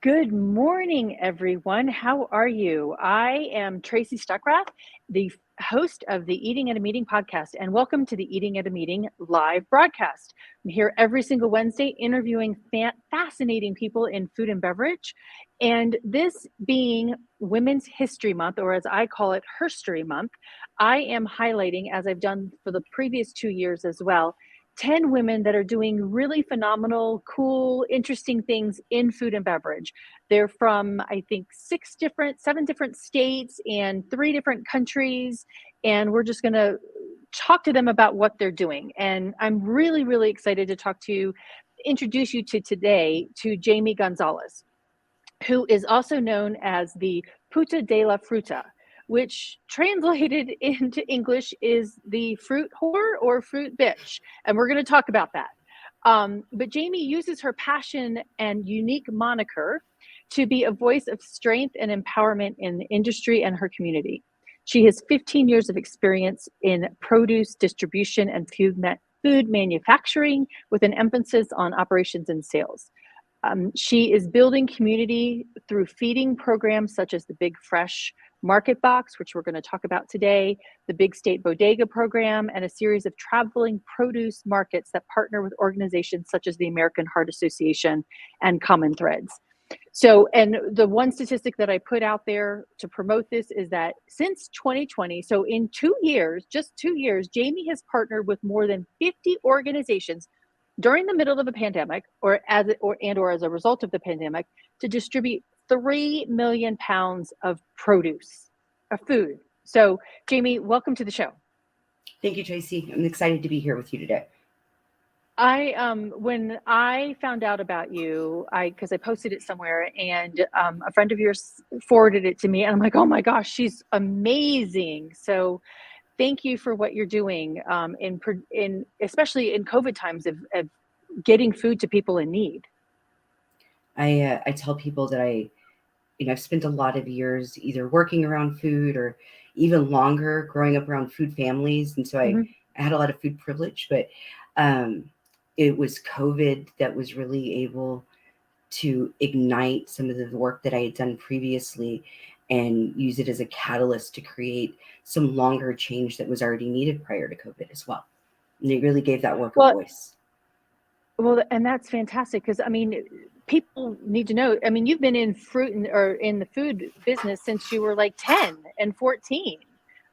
Good morning, everyone. How are you? I am Tracy Stuckrath, the host of the Eating at a Meeting podcast, and welcome to the Eating at a Meeting live broadcast. I'm here every single Wednesday interviewing fascinating people in food and beverage. And this being Women's History Month, or as I call it, HERstory Month, I am highlighting, as I've done for the previous 2 years as well, 10 women that are doing really phenomenal, cool, interesting things in food and beverage. They're from, I think, 7 different states and 3 different countries. And we're just going to talk to them about what they're doing. And I'm really, really excited to introduce you to today to Jamie Gonzalez, who is also known as the Puta De La Fruta, which translated into English is the fruit whore or fruit bitch. And we're going to talk about that. But Jamie uses her passion and unique moniker to be a voice of strength and empowerment in the industry and her community. She has 15 years of experience in produce distribution and food manufacturing with an emphasis on operations and sales. She is building community through feeding programs such as the Big Fresh Market Box, which we're going to talk about today, the Big State Bodega program, and a series of traveling produce markets that partner with organizations such as the American Heart Association and Common Threads. So, and the one statistic that I put out there to promote this is that since 2020, so in 2 years, just 2 years, Jamie has partnered with more than 50 organizations during the middle of a pandemic or as a result of the pandemic to distribute 3 million pounds of produce, of food. So Jamie, welcome to the show. Thank you, Tracy. I'm excited to be here with you today. When I found out about you, because I posted it somewhere, and a friend of yours forwarded it to me, and I'm like, oh my gosh, she's amazing. So thank you for what you're doing in especially in COVID times of getting food to people in need. I tell people that I've spent a lot of years either working around food or even longer growing up around food families, and so I had a lot of food privilege. But it was COVID that was really able to ignite some of the work that I had done previously and use it as a catalyst to create some longer change that was already needed prior to COVID as well. And it really gave that work a voice. Well, and that's fantastic because, I mean, people need to know. I mean, you've been in or in the food business since you were like 10 and 14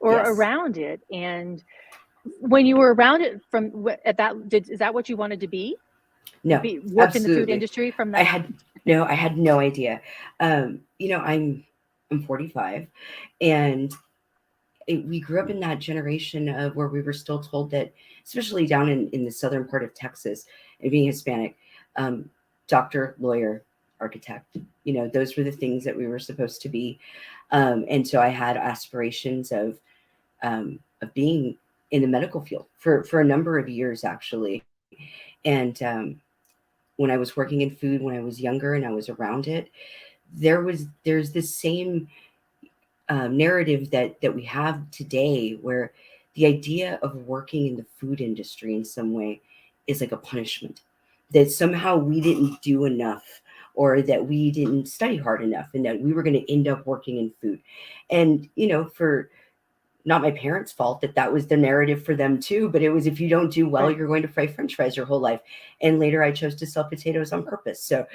or Yes. around it. And when you were around it is that what you wanted to be? No, work absolutely. in the food industry from that? I had no idea. I'm 45, and we grew up in that generation of where we were still told that, especially down in the southern part of Texas, and being Hispanic, doctor, lawyer, architect, those were the things that we were supposed to be. And so I had aspirations of being in the medical field for a number of years, actually. And when I was working in food, when I was younger and I was around it, there's this same narrative that we have today, where the idea of working in the food industry in some way is like a punishment, that somehow we didn't do enough or that we didn't study hard enough and that we were going to end up working in food. And, for not my parents' fault that was the narrative for them too, but it was, if you don't do well, you're going to fry French fries your whole life. And later I chose to sell potatoes on purpose. So,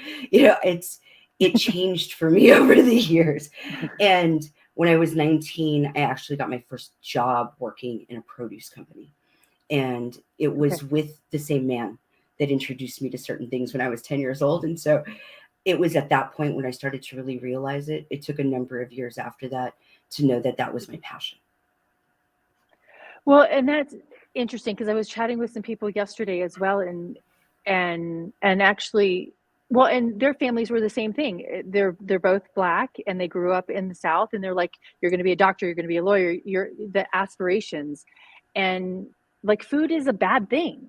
it changed for me over the years. And when I was 19, I actually got my first job working in a produce company. And it was with the same man that introduced me to certain things when I was 10 years old. And so it was at that point when I started to really realize it. It took a number of years after that to know that was my passion. Well, and that's interesting because I was chatting with some people yesterday as well, and actually, well, and their families were the same thing. They're both Black and they grew up in the South, and they're like, you're going to be a doctor, you're going to be a lawyer, you're the aspirations, and like food is a bad thing,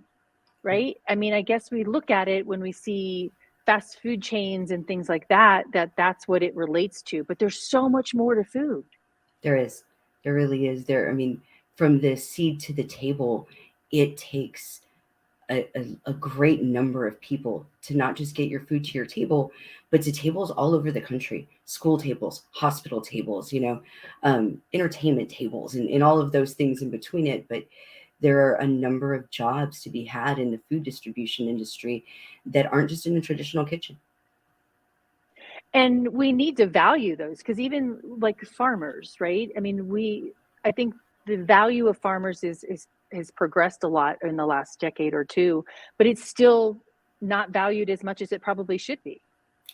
right? I mean, I guess we look at it when we see fast food chains and things like that's what it relates to, but there's so much more to food. There really is. I mean, from the seed to the table, it takes a great number of people to not just get your food to your table, but to tables all over the country, school tables, hospital tables, entertainment tables, and all of those things in between it. But there are a number of jobs to be had in the food distribution industry that aren't just in a traditional kitchen. And we need to value those, because even like farmers, right? I mean, I think the value of farmers has progressed a lot in the last decade or two, but it's still not valued as much as it probably should be.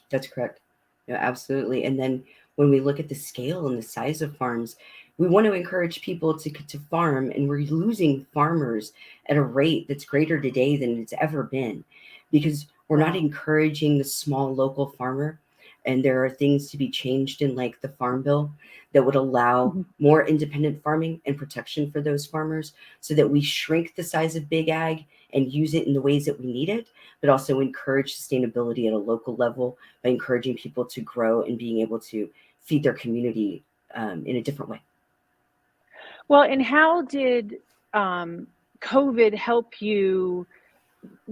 That's correct. No, absolutely. And then when we look at the scale and the size of farms, we want to encourage people to farm, and we're losing farmers at a rate that's greater today than it's ever been, because we're not encouraging the small local farmer. And there are things to be changed in like the farm bill that would allow more independent farming and protection for those farmers, so that we shrink the size of big ag and use it in the ways that we need it, but also encourage sustainability at a local level by encouraging people to grow and being able to feed their community in a different way. Well, and how did COVID help you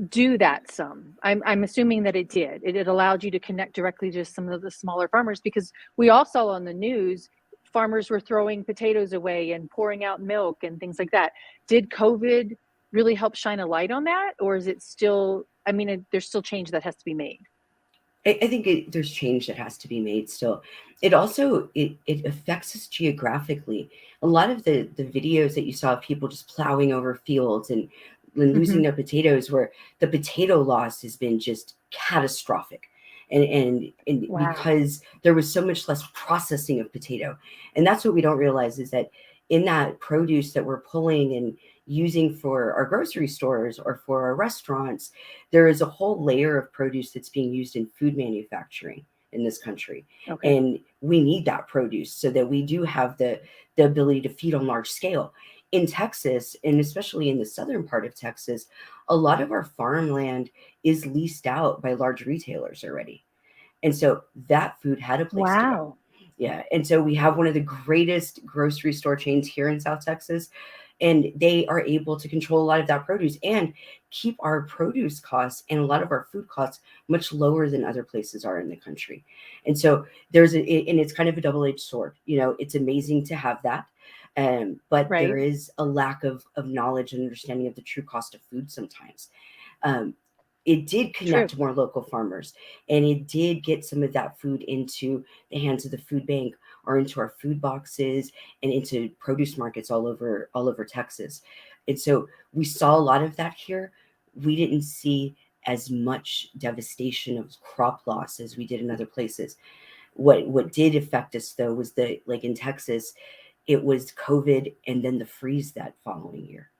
do that some? I'm assuming that it did. It allowed you to connect directly to some of the smaller farmers, because we all saw on the news farmers were throwing potatoes away and pouring out milk and things like that. Did COVID really help shine a light on that, or is it still, I mean, there's still change that has to be made? I think there's change that has to be made still. It also, it affects us geographically. A lot of the videos that you saw of people just plowing over fields and losing their potatoes, where the potato loss has been just catastrophic. And because there was so much less processing of potato. And that's what we don't realize, is that in that produce that we're pulling and using for our grocery stores or for our restaurants, there is a whole layer of produce that's being used in food manufacturing in this country. And we need that produce so that we do have the ability to feed on large scale. In Texas, and especially in the southern part of Texas, a lot of our farmland is leased out by large retailers already. And so that food had a place to go. Yeah. And so we have one of the greatest grocery store chains here in South Texas, and they are able to control a lot of that produce and keep our produce costs and a lot of our food costs much lower than other places are in the country. And so and it's kind of a double-edged sword. It's amazing to have that. But there is a lack of knowledge and understanding of the true cost of food sometimes. It did connect more local farmers, and it did get some of that food into the hands of the food bank or into our food boxes and into produce markets all over Texas. And so we saw a lot of that here. We didn't see as much devastation of crop loss as we did in other places. What did affect us, though, was like in Texas, it was COVID and then the freeze that following year.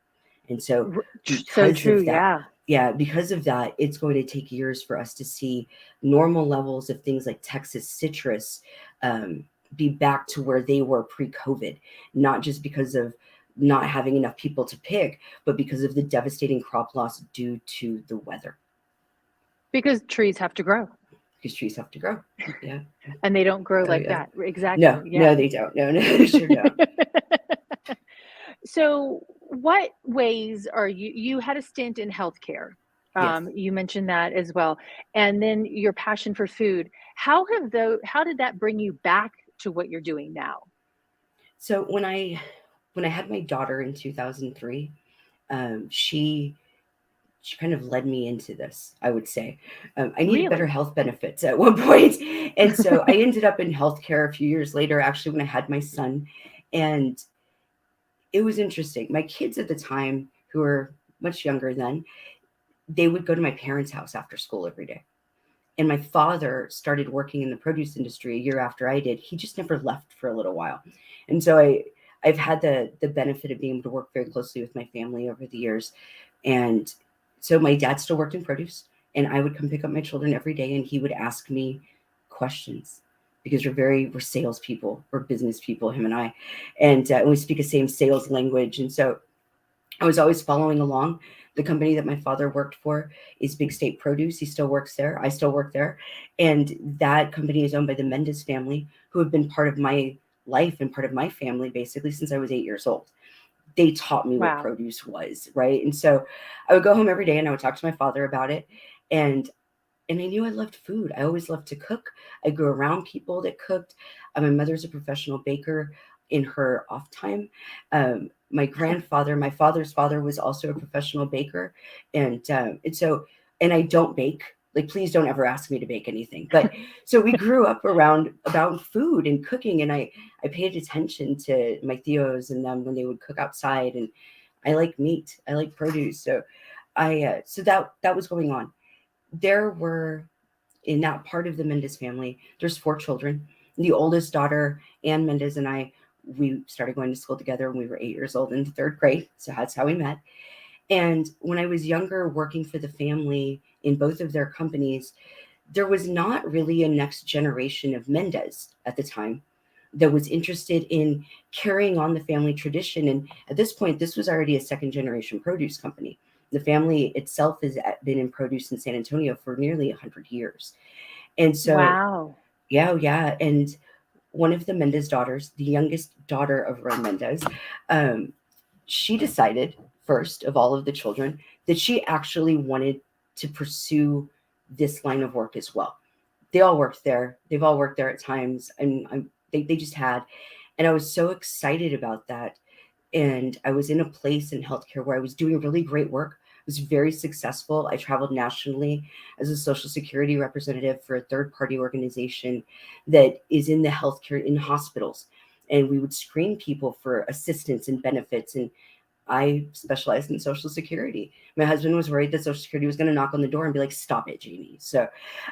And so because of that, because of that, it's going to take years for us to see normal levels of things like Texas citrus be back to where they were pre-COVID, not just because of not having enough people to pick, but because of the devastating crop loss due to the weather. Because trees have to grow. Yeah. And they don't grow that. Exactly. No, they don't. No, they sure don't. So what ways are you had a stint in healthcare. You mentioned that as well. And then your passion for food. How did that bring you back to what you're doing now? So when I had my daughter in 2003, she kind of led me into this, I would say. I needed better health benefits at one point. And so I ended up in healthcare a few years later, actually, when I had my son. And it was interesting. My kids at the time, who were much younger then, they would go to my parents' house after school every day. And my father started working in the produce industry a year after I did. He just never left for a little while. And so I've had the benefit of being able to work very closely with my family over the years. And so my dad still worked in produce, and I would come pick up my children every day, and he would ask me questions, because we're salespeople, we're business people, him and I, and we speak the same sales language. And so I was always following along. The company that my father worked for is Big State Produce. He still works there. I still work there. And that company is owned by the Mendes family, who have been part of my life and part of my family basically since I was 8 years old. they taught me what Wow. produce was, right? And so I would go home every day and I would talk to my father about it. And I knew I loved food. I always loved to cook. I grew around people that cooked. My mother's a professional baker in her off time. My father's father, was also a professional baker, and I don't bake. Like, please don't ever ask me to bake anything. But so we grew up around about food and cooking, and I paid attention to my Theos and them when they would cook outside. And I like meat. I like produce. So so that was going on. There were, in that part of the Mendez family, there's 4 children. The oldest daughter, Ann Mendez, and I, we started going to school together when we were 8 years old in the 3rd grade. So that's how we met. And when I was younger, working for the family in both of their companies, there was not really a next generation of Mendez at the time that was interested in carrying on the family tradition. And at this point, this was already a 2nd generation produce company. The family itself has been in produce in San Antonio for nearly 100 years. And so, Wow. yeah. And one of the Mendez daughters, the youngest daughter of Ray Mendez, she decided, first of all of the children, that she actually wanted to pursue this line of work as well. They all worked there. They've all worked there at times, and they just had. And I was so excited about that. And I was in a place in healthcare where I was doing really great work. I was very successful. I traveled nationally as a Social Security representative for a 3rd-party organization that is in the healthcare, in hospitals. And we would screen people for assistance and benefits. And I specialized in Social Security. My husband was worried that Social Security was going to knock on the door and be like, "Stop it, Jamie." So,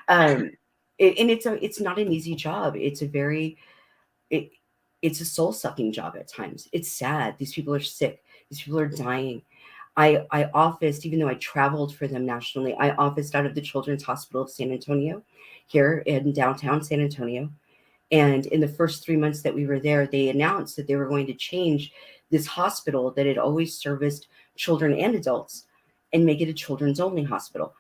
and it's not an easy job. It's a very it's a soul sucking job at times. It's sad. These people are sick. These people are dying. I officed, even though I traveled for them nationally, I officed out of the Children's Hospital of San Antonio, here in downtown San Antonio. And in the first 3 months that we were there, they announced that they were going to change this hospital that had always serviced children and adults and make it a children's only hospital.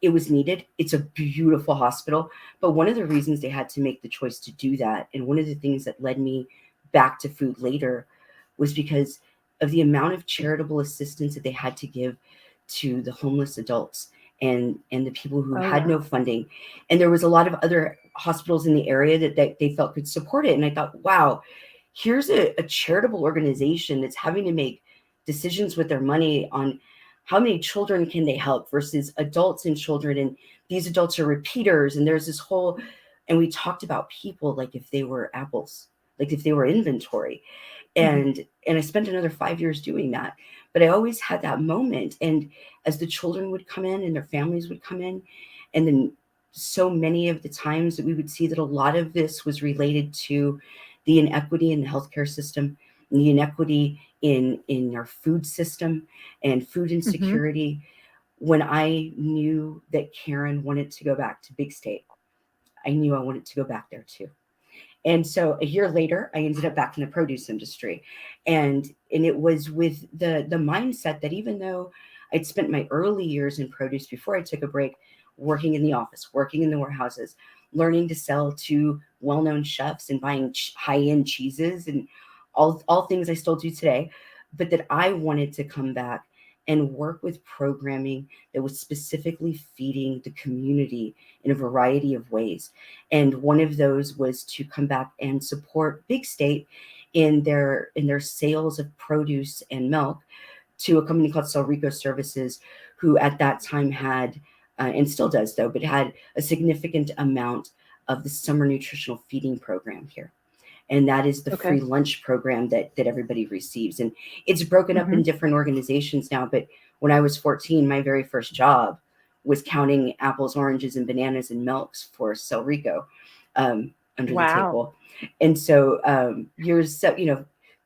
It was needed. It's a beautiful hospital. But one of the reasons they had to make the choice to do that, and one of the things that led me back to food later, was because of the amount of charitable assistance that they had to give to the homeless adults and the people who had no funding. And there was a lot of other hospitals in the area that they felt could support it. And I thought, wow, here's a charitable organization that's having to make decisions with their money on how many children can they help versus adults and children. And these adults are repeaters. And there's this whole, and we talked about people like if they were apples, like if they were inventory. And I spent another 5 years doing that. But I always had that moment. And as the children would come in and their families would come in, and then so many of the times that we would see that a lot of this was related to the inequity in the healthcare system, and the inequity in our food system and food insecurity. When I knew that Karen wanted to go back to Big State, I knew I wanted to go back there too. And so a year later, I ended up back in the produce industry. And it was with the mindset that even though I'd spent my early years in produce before I took a break, working in the office, working in the warehouses, learning to sell to well-known chefs and buying high-end cheeses and all things I still do today, but that I wanted to come back and work with programming that was specifically feeding the community in a variety of ways. And one of those was to come back and support Big State in their sales of produce and milk to a company called Rico Services, who at that time had, and still does though, but had a significant amount of the summer nutritional feeding program here. And that is the free lunch program that everybody receives. And it's broken up in different organizations now. But when I was 14, my very first job was counting apples, oranges, and bananas and milks for Rico under the table. And so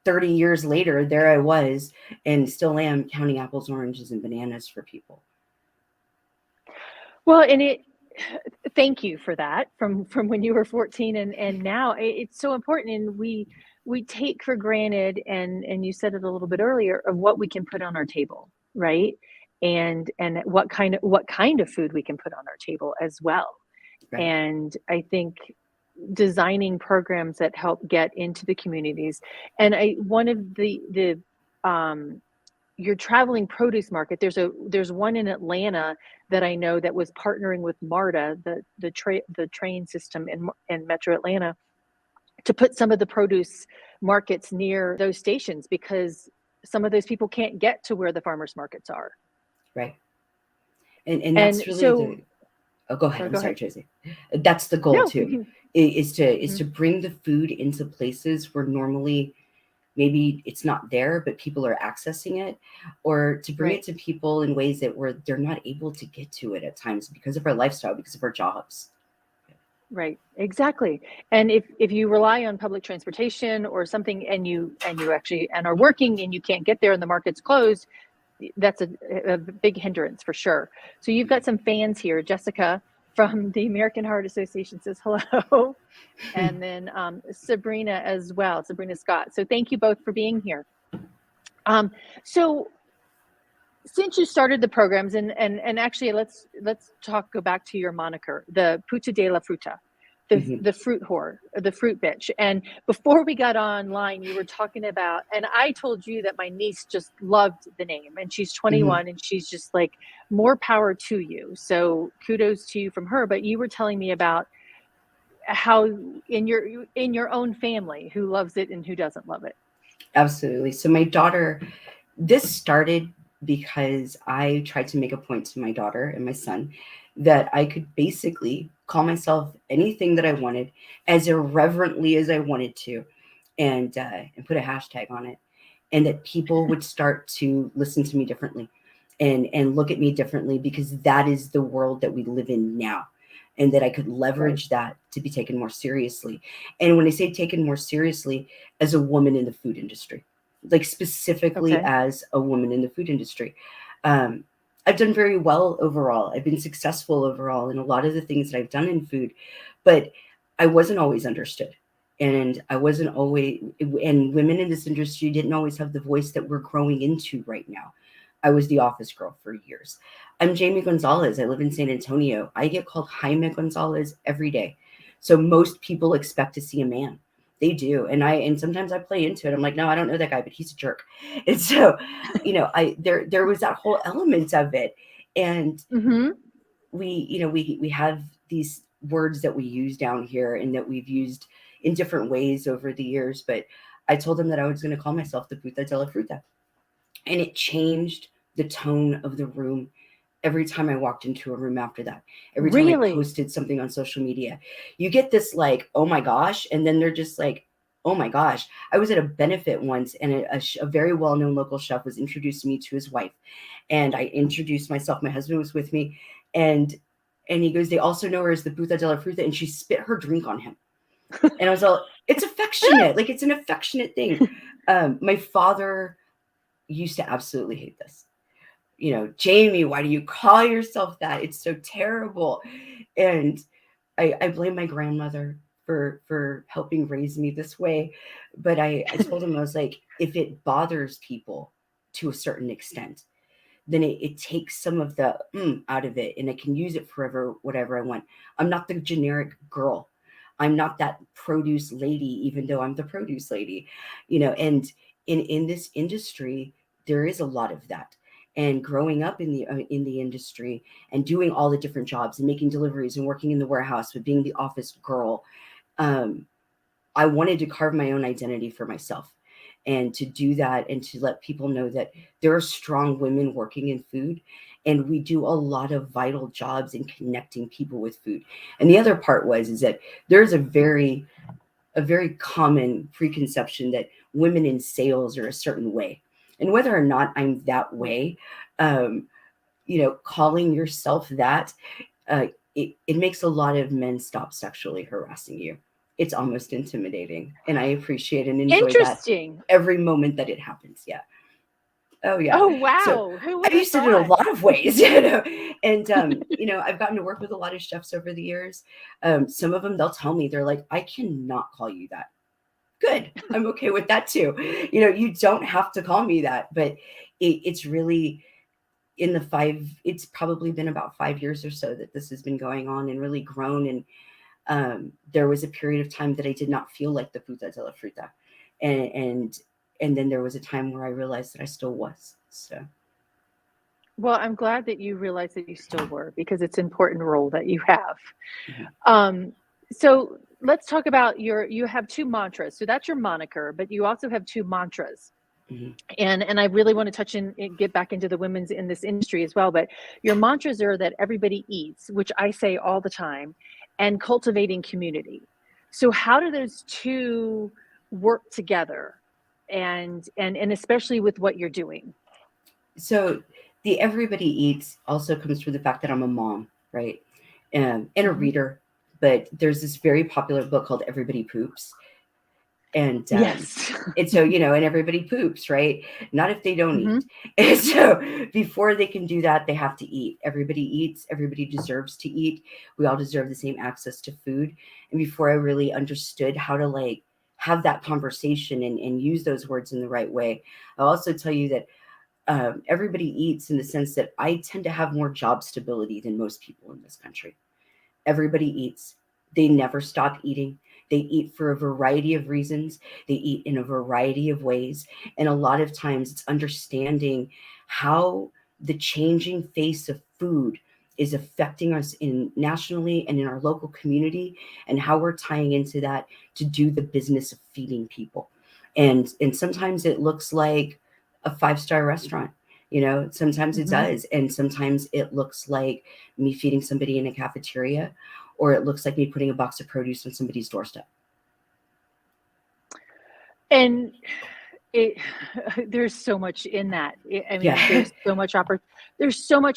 30 years later, there I was and still am counting apples, oranges, and bananas for people. Well, and thank you for that from when you were 14 and now. It's so important, and we take for granted, and you said it a little bit earlier, of what we can put on our table, right? And what kind of food we can put on our table as well. Right. And I think designing programs that help get into the communities, and one of the your traveling produce market. There's one in Atlanta that I know that was partnering with MARTA, the train system in Metro Atlanta, to put some of the produce markets near those stations because some of those people can't get to where the farmers markets are. Right. And that's really oh, go ahead. I'm sorry, Tracy. That's the goal too, is to bring the food into places where normally maybe it's not there, but people are accessing it, or to bring it to people in ways that where they're not able to get to it at times because of our lifestyle, because of our jobs. Right, exactly. And if you rely on public transportation or something, and you actually are working and you can't get there and the market's closed, that's a big hindrance for sure. So you've got some fans here. Jessica from the American Heart Association says hello. And then Sabrina as well, Sabrina Scott. So thank you both for being here. So since you started the programs, and actually let's go back to your moniker, the Puta De La Fruta, the fruit whore, the fruit bitch. And before we got online, you were talking about, and I told you that my niece just loved the name, and she's 21 and she's just like, more power to you. So kudos to you from her. But you were telling me about how in your own family, who loves it and who doesn't love it. Absolutely. So my daughter, this started because I tried to make a point to my daughter and my son that I could basically call myself anything that I wanted as irreverently as I wanted to, and put a hashtag on it, and that people would start to listen to me differently and look at me differently, because that is the world that we live in now, and that I could leverage that to be taken more seriously. And when I say taken more seriously, as a woman in the food industry, like specifically as a woman in the food industry. I've done very well overall. I've been successful overall in a lot of the things that I've done in food, but I wasn't always understood. And I wasn't always, and women in this industry didn't always have the voice that we're growing into right now. I was the office girl for years. I'm Jamie Gonzalez. I live in San Antonio. I get called Jaime Gonzalez every day. So most people expect to see a man. They do. And sometimes I play into it. I'm like, no, I don't know that guy, but he's a jerk. And so, there was that whole element of it. And we have these words that we use down here and that we've used in different ways over the years. But I told them that I was going to call myself the Puta De La Fruta. And it changed the tone of the room every time I walked into a room after that. Every time I posted something on social media, you get this like, oh my gosh. And then they're just like, oh my gosh. I was at a benefit once, and a very well-known local chef was introducing me to his wife. And I introduced myself. My husband was with me. And he goes, they also know her as the Puta De La Fruta. And she spit her drink on him. And I was all, it's affectionate. Like, it's an affectionate thing. My father used to absolutely hate this. Jamie, why do you call yourself that? It's so terrible. And I blame my grandmother for helping raise me this way. But I told him, I was like, if it bothers people to a certain extent, then it takes some of the out of it, and I can use it forever, whatever I want. I'm not the generic girl. I'm not that produce lady, even though I'm the produce lady, and in this industry, there is a lot of that. And growing up in the industry and doing all the different jobs and making deliveries and working in the warehouse, but being the office girl, I wanted to carve my own identity for myself, and to do that and to let people know that there are strong women working in food, and we do a lot of vital jobs in connecting people with food. And the other part is that there's a very common preconception that women in sales are a certain way. And whether or not I'm that way, calling yourself that, it makes a lot of men stop sexually harassing you. It's almost intimidating. And I appreciate and enjoy that every moment that it happens. Yeah. Oh, yeah. Oh, wow. So I used to do it a lot of ways, and, I've gotten to work with a lot of chefs over the years. Some of them, they'll tell me, they're like, I cannot call you that. Good. I'm okay with that too. You don't have to call me that, but it's really it's probably been about 5 years or so that this has been going on and really grown. And there was a period of time that I did not feel like the Puta de la Fruta. And And then there was a time where I realized that I still was. So. Well, I'm glad that you realized that you still were, because it's an important role that you have. Mhm. So let's talk about you have two mantras. So that's your moniker, but you also have two mantras. Mhm. And I really want to touch in and get back into the women's in this industry as well. But your mantras are that everybody eats, which I say all the time, and cultivating community. So how do those two work together? And especially with what you're doing. So the everybody eats also comes from the fact that I'm a mom, right? And a Mhm. reader. But there's this very popular book called Everybody Poops. And Yes. and so, and everybody poops, right? Not if they don't Mhm. eat. And so before they can do that, they have to eat. Everybody eats. Everybody deserves to eat. We all deserve the same access to food. And before I really understood how to like have that conversation and use those words in the right way, I'll also tell you that everybody eats in the sense that I tend to have more job stability than most people in this country. Everybody eats. They never stop eating. They eat for a variety of reasons. They eat in a variety of ways. And a lot of times it's understanding how the changing face of food is affecting us in nationally and in our local community, and how we're tying into that to do the business of feeding people. And sometimes it looks like a five-star restaurant. Sometimes it Mhm. does. And sometimes it looks like me feeding somebody in a cafeteria, or it looks like me putting a box of produce on somebody's doorstep. And it there's so much in that. I mean, Yeah. there's so much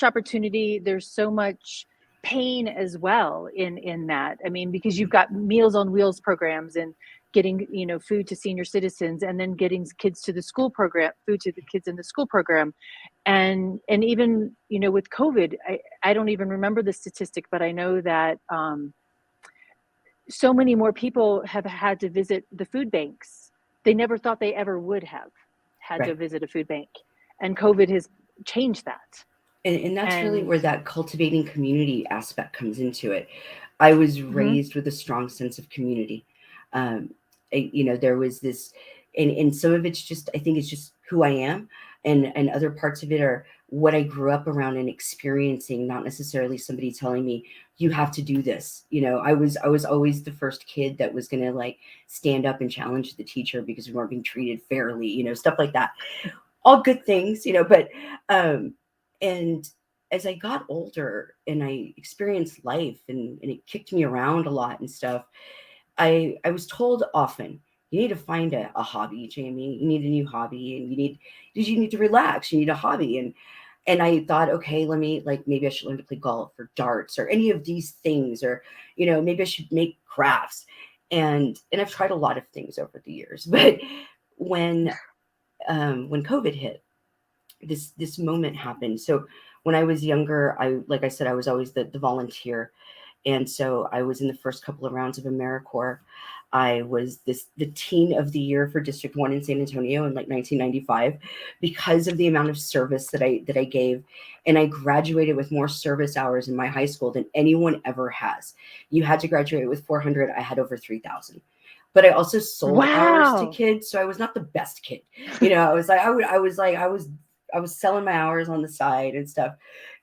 opportunity, there's so much pain as well in that. I mean, because you've got Meals on Wheels programs and getting, food to senior citizens, and then getting kids to the school program, food to the kids in the school program. And even, with COVID, I don't even remember the statistic, but I know that so many more people have had to visit the food banks. They never thought they ever would have had to Right. visit a food bank. And COVID has changed that. And that's really And where that cultivating community aspect comes into it. I was mhm, raised with a strong sense of community. Um, there was this, and some of it's just, I think it's just who I am, and other parts of it are what I grew up around and experiencing, not necessarily somebody telling me you have to do this. I was always the first kid that was gonna like stand up and challenge the teacher because we weren't being treated fairly, stuff like that. All good things, but um and as I got older and I experienced life, and it kicked me around a lot and stuff, I was told often, you need to find a hobby, Jamie. You need a new hobby, and you need to relax. You need a hobby. And I thought, okay, let me, like, maybe I should learn to play golf or darts or any of these things, or maybe I should make crafts. And I've tried a lot of things over the years. But when when COVID hit, this moment happened. So when I was younger, like I said, I was always the volunteer. And so I was in the first couple of rounds of AmeriCorps. I was the teen of the year for District 1 in San Antonio in like 1995 because of the amount of service that I gave. And I graduated with more service hours in my high school than anyone ever has. You had to graduate with 400. I had over 3,000. But I also sold hours to wow. kids, so I was not the best kid. I was like I was selling my hours on the side and stuff.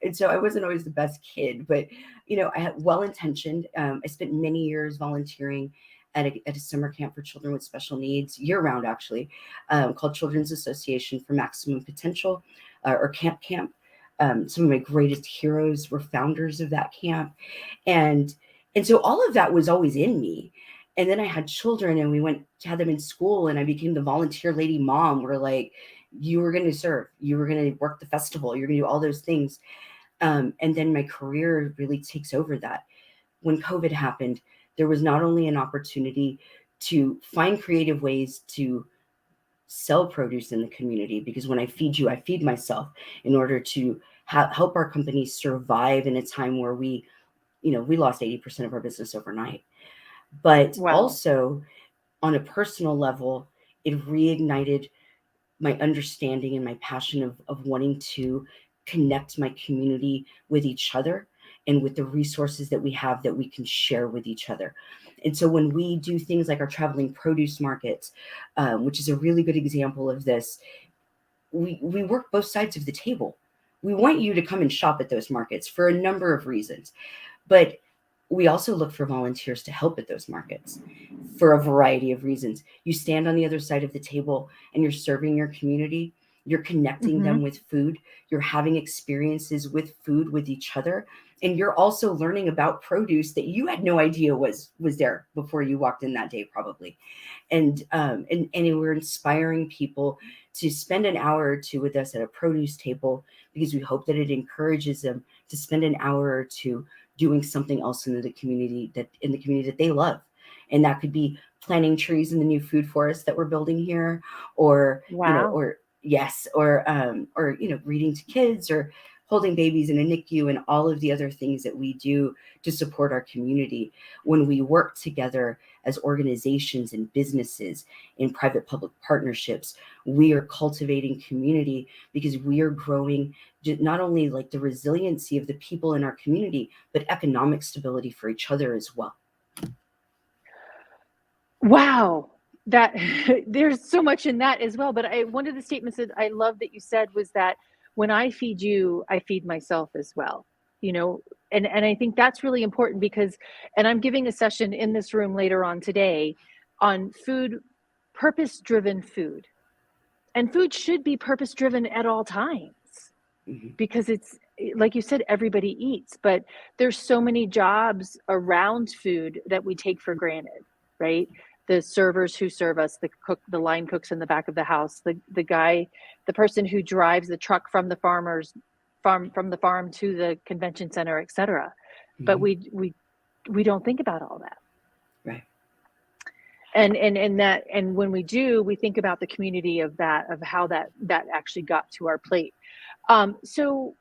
And so I wasn't always the best kid, but I had well-intentioned. I spent many years volunteering at a summer camp for children with special needs, year-round actually, called Children's Association for Maximum Potential, or Camp Camp. Some of my greatest heroes were founders of that camp, and and so all of that was always in me. And then I had children, and we went to have them in school, and I became the volunteer lady mom. Where like, you were going to serve, you were going to work the festival, you're going to do all those things. And then my career really takes over that. When COVID happened, there was not only an opportunity to find creative ways to sell produce in the community, because when I feed you, I feed myself, in order to help our company survive in a time where we lost 80% of our business overnight. But Wow. also on a personal level, it reignited my understanding and my passion of wanting to connect my community with each other, and with the resources that we have that we can share with each other. And so when we do things like our traveling produce markets, which is a really good example of this, we work both sides of the table. We want you to come and shop at those markets for a number of reasons, but we also look for volunteers to help at those markets for a variety of reasons. You stand on the other side of the table and you're serving your community. You're connecting them with food. You're having experiences with food with each other. And you're also learning about produce that you had no idea was there before you walked in that day, probably. And we're inspiring people to spend an hour or two with us at a produce table, because we hope that it encourages them to spend an hour or two doing something else in the community that they love. And that could be planting trees in the new food forest that we're building here, or reading to kids, or holding babies in a NICU, and all of the other things that we do to support our community. When we work together as organizations and businesses in private-public partnerships, we are cultivating community, because we are growing not only like the resiliency of the people in our community, but economic stability for each other as well. Wow. That there's so much in that as well. But one of the statements that I love that you said was that when I feed you, I feed myself as well. And I think that's really important, because, and I'm giving a session in this room later on today on food, purpose-driven food. And food should be purpose-driven at all times, because it's, like you said, everybody eats, but there's so many jobs around food that we take for granted, right? The servers who serve us, the line cooks in the back of the house, the person who drives the truck from the farm to the convention center, et cetera. But we don't think about all that. Right. And when we do, we think about the community of how that actually got to our plate. So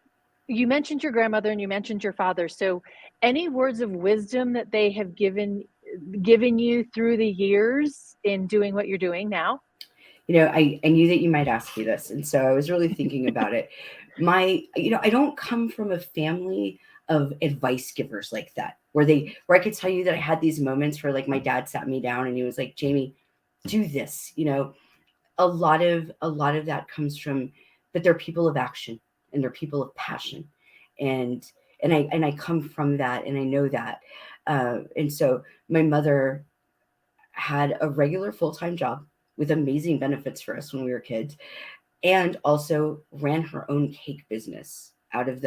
you mentioned your grandmother and you mentioned your father. So any words of wisdom that they have given you through the years in doing what you're doing now? I knew that you might ask me this, and so I was really thinking about it. I don't come from a family of advice givers like that, where I could tell you that I had these moments where, like, my dad sat me down and he was like, Jamie, do this. A lot of that comes from, but they're people of action and they're people of passion, and I come from that, and I know that. And so my mother had a regular full-time job with amazing benefits for us when we were kids, and also ran her own cake business out of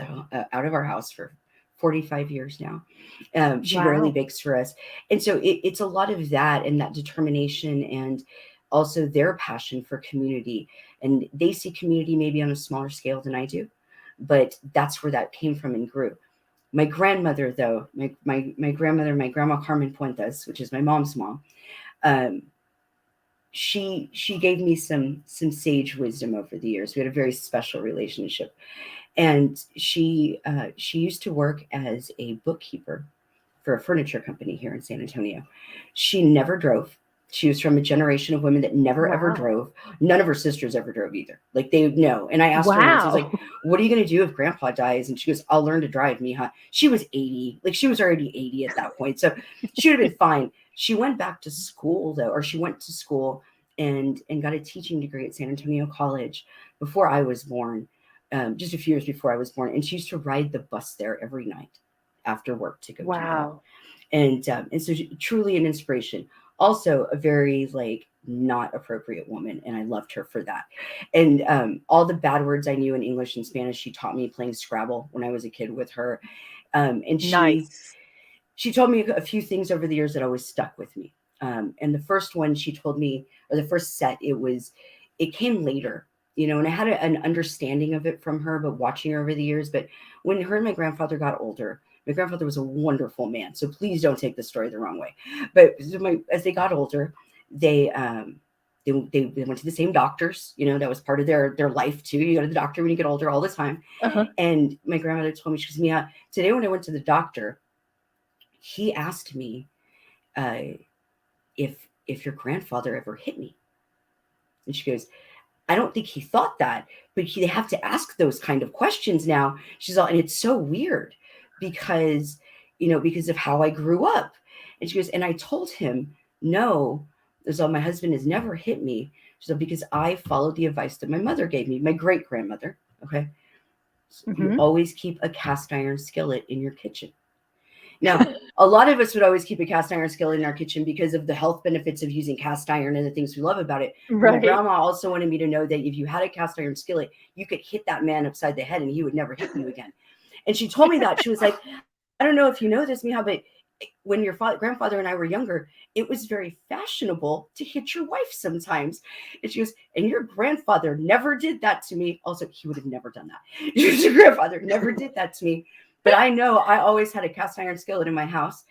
our house for 45 years now. She rarely bakes for us. And so it's a lot of that, and that determination, and also their passion for community. And they see community maybe on a smaller scale than I do, but that's where that came from and grew. My grandmother, though, my grandmother, my grandma Carmen Puentes, which is my mom's mom, she gave me some sage wisdom over the years. We had a very special relationship, and she used to work as a bookkeeper for a furniture company here in San Antonio. She never drove. She was from a generation of women that never ever drove. None of her sisters ever drove either. Like, they would know. And I asked her once, I was like, what are you going to do if grandpa dies? And she goes, I'll learn to drive, mija. She was 80. Like, she was already 80 at that point. So she would have been fine. She went back to school, though, or she went to school and got a teaching degree at San Antonio College before I was born, just a few years before I was born. And she used to ride the bus there every night after work to go to bed. And so truly an inspiration. Also a very, like, not appropriate woman, and I loved her for that. And all the bad words I knew in English and Spanish, she taught me playing Scrabble when I was a kid with her. And she told me a few things over the years that always stuck with me. And the first one she told me, or the first set, it came later, and I had an understanding of it from her, but watching her over the years. But when her and my grandfather got older, my grandfather was a wonderful man, so please don't take the story the wrong way. But as they got older, they went to the same doctors. That was part of their life too. You go to the doctor when you get older all the time. And my grandmother told me, she goes, Mia, today when I went to the doctor, he asked me if your grandfather ever hit me. And she goes, I don't think he thought that, but they have to ask those kind of questions now. She's all, and it's so weird because, because of how I grew up. And she goes, and I told him, no, so my husband has never hit me. So because I followed the advice that my mother gave me, my great grandmother. Okay. So you always keep a cast iron skillet in your kitchen. Now, a lot of us would always keep a cast iron skillet in our kitchen because of the health benefits of using cast iron and the things we love about it. Right. My grandma also wanted me to know that if you had a cast iron skillet, you could hit that man upside the head and he would never hit you again. And she told me that. She was like, I don't know if you know this, Miha, but when your grandfather and I were younger, it was very fashionable to hit your wife sometimes. And she goes, and your grandfather never did that to me. Also, he would have never done that. Your grandfather never did that to me. But I know I always had a cast iron skillet in my house.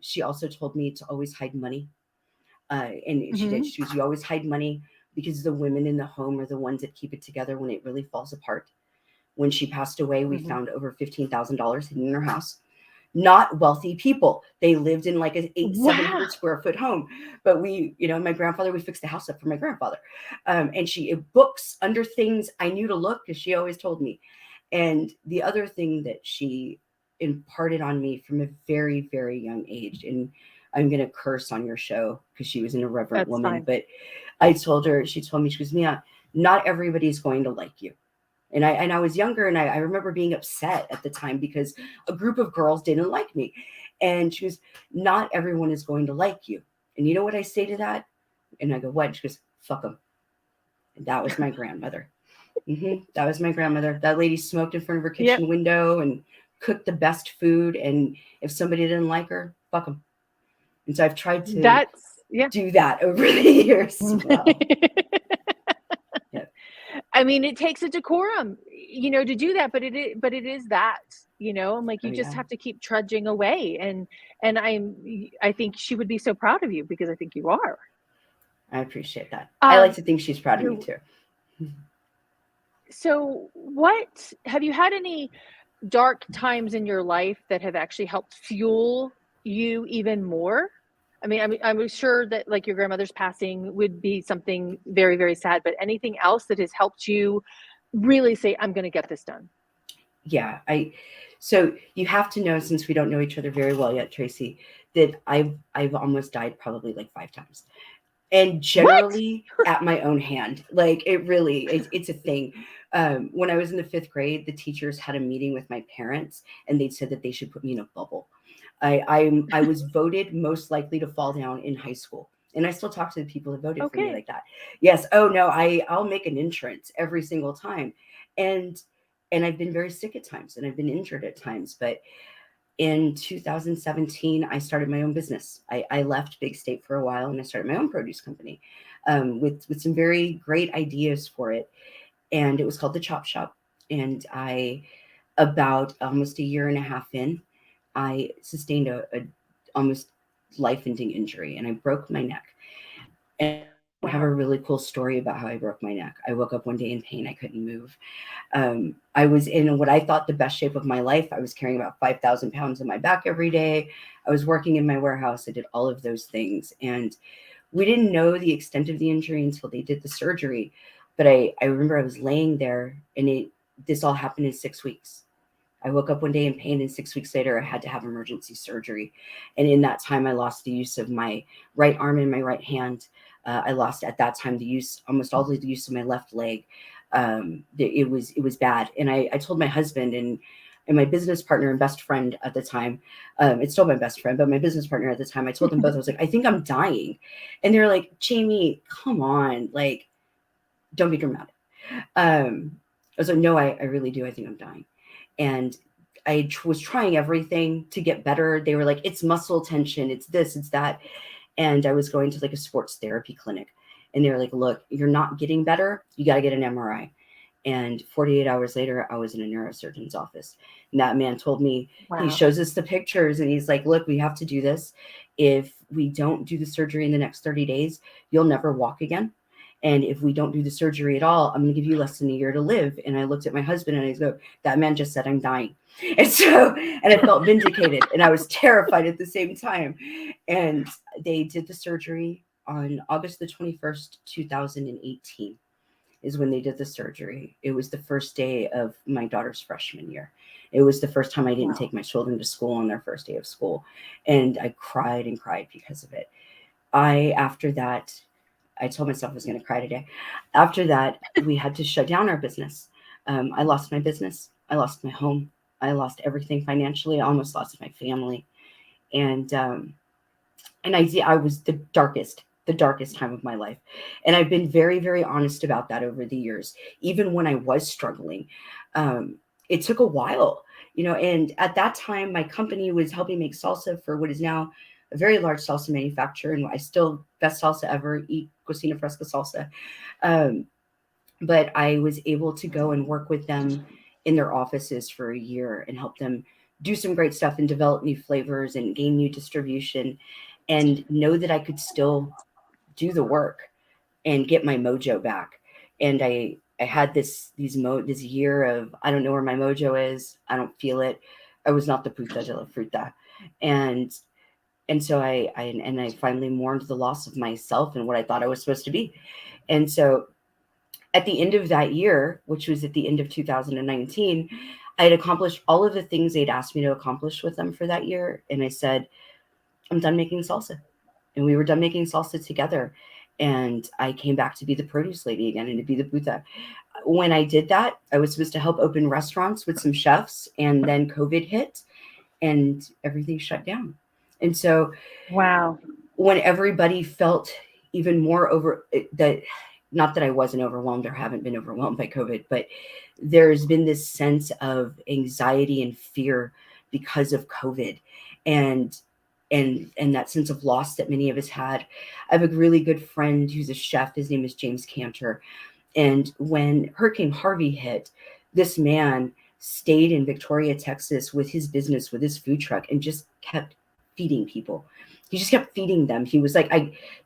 She also told me to always hide money. And she did. She goes, you always hide money because the women in the home are the ones that keep it together when it really falls apart. When she passed away, we found over $15,000 hidden in her house. Not wealthy people. They lived in like a 700 square foot home. But my grandfather, we fixed the house up for my grandfather. And she books under things I knew to look because she always told me. And the other thing that she imparted on me from a very, very young age, and I'm going to curse on your show because she was an irreverent woman, fine. But I told her, she told me, she goes, Mia, not everybody's going to like you. And I was younger, and I remember being upset at the time because a group of girls didn't like me. And she goes, not everyone is going to like you. And you know what I say to that? And I go, what? She goes, fuck them. And that was my grandmother. That was my grandmother. That lady smoked in front of her kitchen window and cooked the best food. And if somebody didn't like her, fuck them. And so I've tried to do that over the years as well. I mean, it takes a decorum, to do that, but it is that, I'm like, you just have to keep trudging away. And I think she would be so proud of you because I think you are. I appreciate that. I like to think she's proud of me too. So have you had any dark times in your life that have actually helped fuel you even more? I mean, I'm sure that like your grandmother's passing would be something very, very sad, but anything else that has helped you really say, I'm going to get this done? Yeah. So you have to know, since we don't know each other very well yet, Tracy, that I've almost died probably like 5 times. And generally at my own hand. Like it's a thing. When I was in the 5th grade, the teachers had a meeting with my parents and they said that they should put me in a bubble. I was voted most likely to fall down in high school. And I still talk to the people who voted for me like that. Yes. Oh no, I'll make an entrance every single time. And I've been very sick at times and I've been injured at times, but in 2017, I started my own business. I left Big State for a while and I started my own produce company with some very great ideas for it. And it was called the Chop Shop. And about almost a year and a half in, I sustained a almost life-ending injury and I broke my neck. And I have a really cool story about how I broke my neck. I woke up one day in pain. I couldn't move. I was in what I thought the best shape of my life. I was carrying about 5,000 pounds on my back every day. I was working in my warehouse. I did all of those things. And we didn't know the extent of the injury until they did the surgery. But I remember I was laying there and this all happened in 6 weeks. I woke up one day in pain and 6 weeks later, I had to have emergency surgery. And in that time, I lost the use of my right arm and my right hand. I lost at that time almost all the use of my left leg. It was bad. And I told my husband and my business partner and best friend at the time, it's still my best friend, but my business partner at the time, I told them both, I was like, I think I'm dying. And they're like, Jamie, come on, like, don't be dramatic. I was like, no, I really do. I think I'm dying. And I was trying everything to get better. They were like, it's muscle tension. It's this, it's that. And I was going to like a sports therapy clinic. And they were like, look, you're not getting better. You got to get an MRI. And 48 hours later, I was in a neurosurgeon's office. And that man told me, he shows us the pictures and he's like, look, we have to do this. If we don't do the surgery in the next 30 days, you'll never walk again. And if we don't do the surgery at all, I'm going to give you less than a year to live. And I looked at my husband and I go, that man just said I'm dying. And I felt vindicated and I was terrified at the same time. And they did the surgery on August the 21st, 2018. is when they did the surgery. It was the first day of my daughter's freshman year. It was the first time I didn't take my children to school on their first day of school. And I cried and cried because of it. After that, I told myself I was going to cry today. After that, we had to shut down our business. I lost my business. I lost my home. I lost everything financially. I almost lost my family. And I was the darkest time of my life. And I've been very, very honest about that over the years. Even when I was struggling, it took a while, and at that time, my company was helping make salsa for what is now a very large salsa manufacturer. And I still, best salsa ever, eat Cocina Fresca salsa. But I was able to go and work with them in their offices for a year and help them do some great stuff and develop new flavors and gain new distribution, and know that I could still do the work and get my mojo back. And I had this year of, I don't know where my mojo is. I don't feel it. I was not the Puta De La Fruta. And so I finally mourned the loss of myself and what I thought I was supposed to be. And so at the end of that year, which was at the end of 2019, I had accomplished all of the things they'd asked me to accomplish with them for that year. And I said, I'm done making salsa. And we were done making salsa together. And I came back to be the produce lady again and to be the puta. When I did that, I was supposed to help open restaurants with some chefs. And then COVID hit and everything shut down. And so wow, when everybody felt even more not that I wasn't overwhelmed or haven't been overwhelmed by COVID, but there's been this sense of anxiety and fear because of COVID and that sense of loss that many of us had. I have a really good friend who's a chef. His name is James Cantor. And when Hurricane Harvey hit, this man stayed in Victoria, Texas with his business, with his food truck, and just kept feeding people. He just kept feeding them. He was like,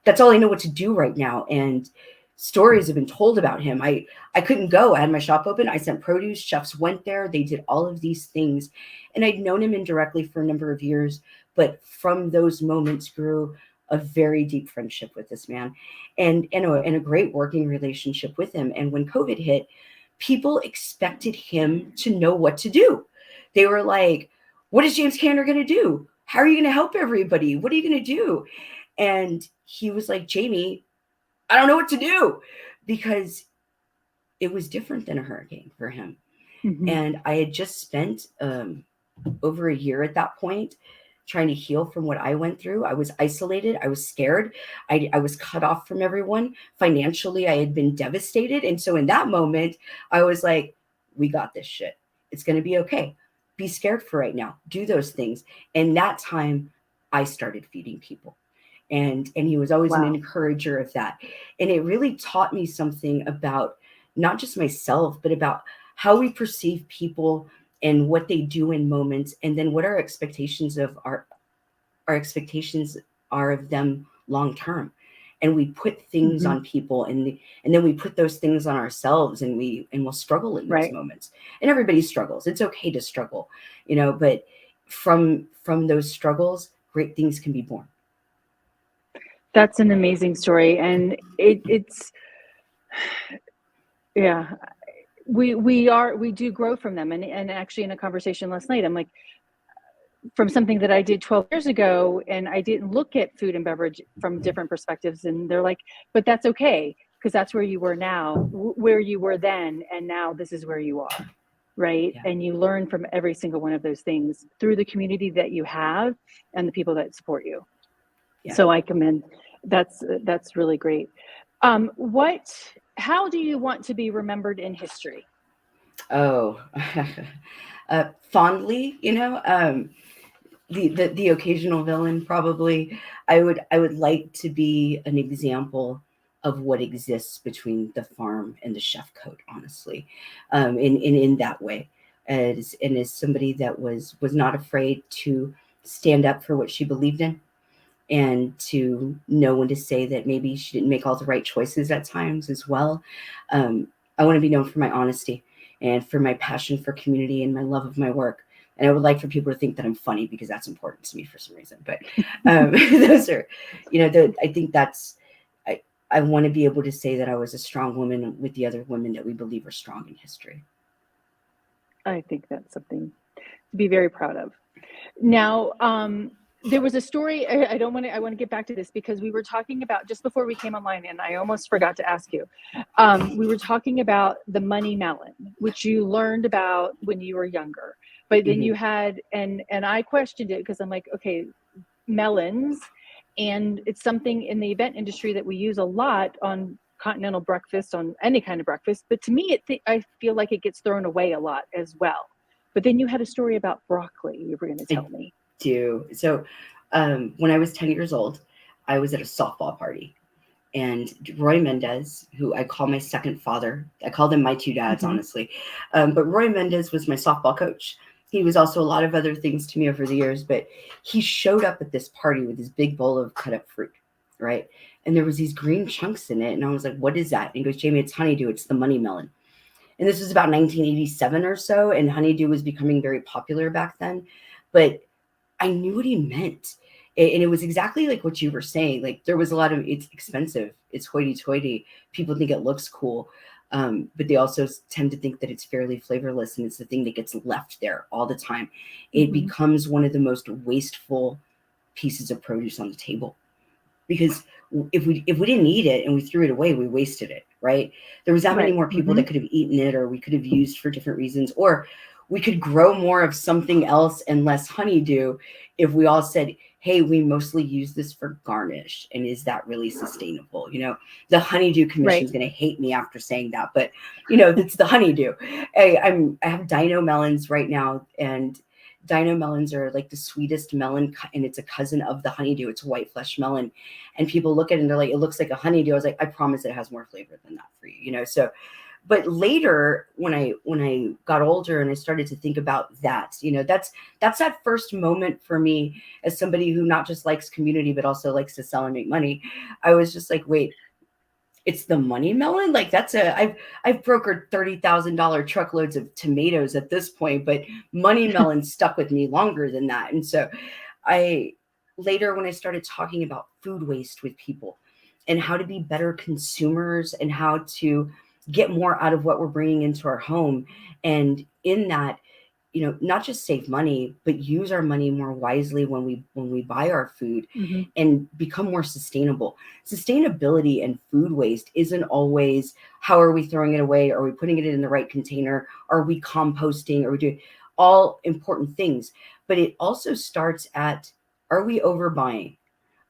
that's all I know what to do right now. And stories have been told about him. I couldn't go. I had my shop open. I sent produce. Chefs went there. They did all of these things. And I'd known him indirectly for a number of years. But from those moments grew a very deep friendship with this man and a great working relationship with him. And when COVID hit, people expected him to know what to do. They were like, what is James Cantor going to do? How are you going to help everybody? What are you going to do? And he was like, Jamie, I don't know what to do, because it was different than a hurricane for him. Mm-hmm. And I had just spent over a year at that point trying to heal from what I went through. I was isolated. I was scared. I was cut off from everyone. Financially, I had been devastated. And so in that moment, I was like, we got this shit. It's going to be okay. Be scared for right now. Do those things. And that time, I started feeding people. And he was always an encourager of that. And it really taught me something about not just myself, but about how we perceive people and what they do in moments, and then what our expectations of our expectations are of them long term. And we put things on people, and then we put those things on ourselves, and we'll struggle in those moments. And everybody struggles. It's okay to struggle, but from those struggles, great things can be born. That's an amazing story. And it's, yeah, we do grow from them. And actually in a conversation last night, I'm like, from something that I did 12 years ago, and I didn't look at food and beverage from different perspectives. And they're like, but that's okay, because that's where you were now, where you were then, and now this is where you are, right? Yeah. And you learn from every single one of those things through the community that you have and the people that support you. Yeah. So I commend, that's really great. How do you want to be remembered in history? Oh, fondly, the occasional villain, probably. I would like to be an example of what exists between the farm and the chef coat, honestly, in that way, as somebody that was not afraid to stand up for what she believed in, and to know when to say that maybe she didn't make all the right choices at times as well. I want to be known for my honesty and for my passion for community and my love of my work. And I would like for people to think that I'm funny, because that's important to me for some reason. But those are, I think I want to be able to say that I was a strong woman with the other women that we believe are strong in history. I think that's something to be very proud of. Now, there was a story. I want to get back to this because we were talking about just before we came online, and I almost forgot to ask you. We were talking about the money melon, which you learned about when you were younger, but then you had, and I questioned it because I'm like, okay, melons, and it's something in the event industry that we use a lot on continental breakfast, on any kind of breakfast. But to me, I feel like it gets thrown away a lot as well. But then you had a story about broccoli you were going to tell me. Do. So when I was 10 years old, I was at a softball party. And Roy Mendez, who I call my second father, I call them my two dads, honestly. But Roy Mendez was my softball coach. He was also a lot of other things to me over the years, but he showed up at this party with this big bowl of cut up fruit, right? And there was these green chunks in it. And I was like, what is that? And he goes, Jamie, it's honeydew. It's the money melon. And this was about 1987 or so. And honeydew was becoming very popular back then. But I knew what he meant. And it was exactly like what you were saying. Like there was a lot of, it's expensive. It's hoity-toity. People think it looks cool. But they also tend to think that it's fairly flavorless. And it's the thing that gets left there all the time. It becomes one of the most wasteful pieces of produce on the table. Because if we didn't eat it and we threw it away, we wasted it, right? There was that many more people that could have eaten it, or we could have used for different reasons, or we could grow more of something else and less honeydew if we all said, hey, we mostly use this for garnish. And is that really sustainable? You know, the Honeydew Commission is going to hate me after saying that, but you know, it's the honeydew. I have dino melons right now, and dino melons are like the sweetest melon, and it's a cousin of the honeydew. It's a white flesh melon, and people look at it and they're like, it looks like a honeydew. I was like, I promise it has more flavor than that for you, you know? So, but later when I got older and I started to think about that, you know, that's that first moment for me as somebody who not just likes community, but also likes to sell and make money. I was just like, wait, it's the money melon? Like I've brokered $30,000 truckloads of tomatoes at this point, but money melon stuck with me longer than that. And so later when I started talking about food waste with people and how to be better consumers and how to get more out of what we're bringing into our home, and in that, you know, not just save money, but use our money more wisely when we buy our food and become more sustainable. Sustainability and food waste isn't always how are we throwing it away? Are we putting it in the right container? Are we composting? Are we doing all important things? But it also starts at, are we overbuying?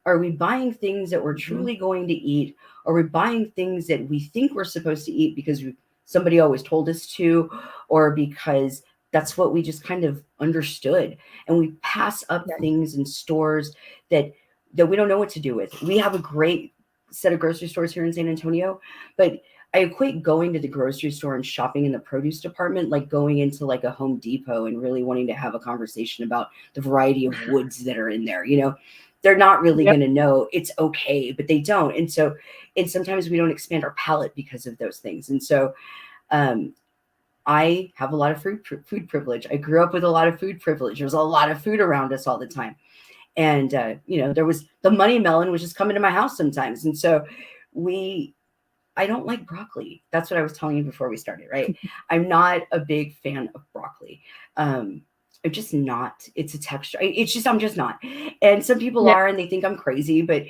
Are we buying things that we're truly going to eat? Are we buying things that we think we're supposed to eat because somebody always told us to, or because that's what we just kind of understood? And we pass up things in stores that we don't know what to do with. We have a great set of grocery stores here in San Antonio, but I equate going to the grocery store and shopping in the produce department like going into like a Home Depot and really wanting to have a conversation about the variety of woods that are in there. You know, they're not really going to know. It's okay, but they don't. And so, and sometimes we don't expand our palate because of those things. And so, I have a lot of food privilege. I grew up with a lot of food privilege. There was a lot of food around us all the time. And, you know, there was the money melon was just coming to my house sometimes. And so I don't like broccoli. That's what I was telling you before we started, right? I'm not a big fan of broccoli. I'm just not. It's a texture. I'm just not. And some people are, and they think I'm crazy, but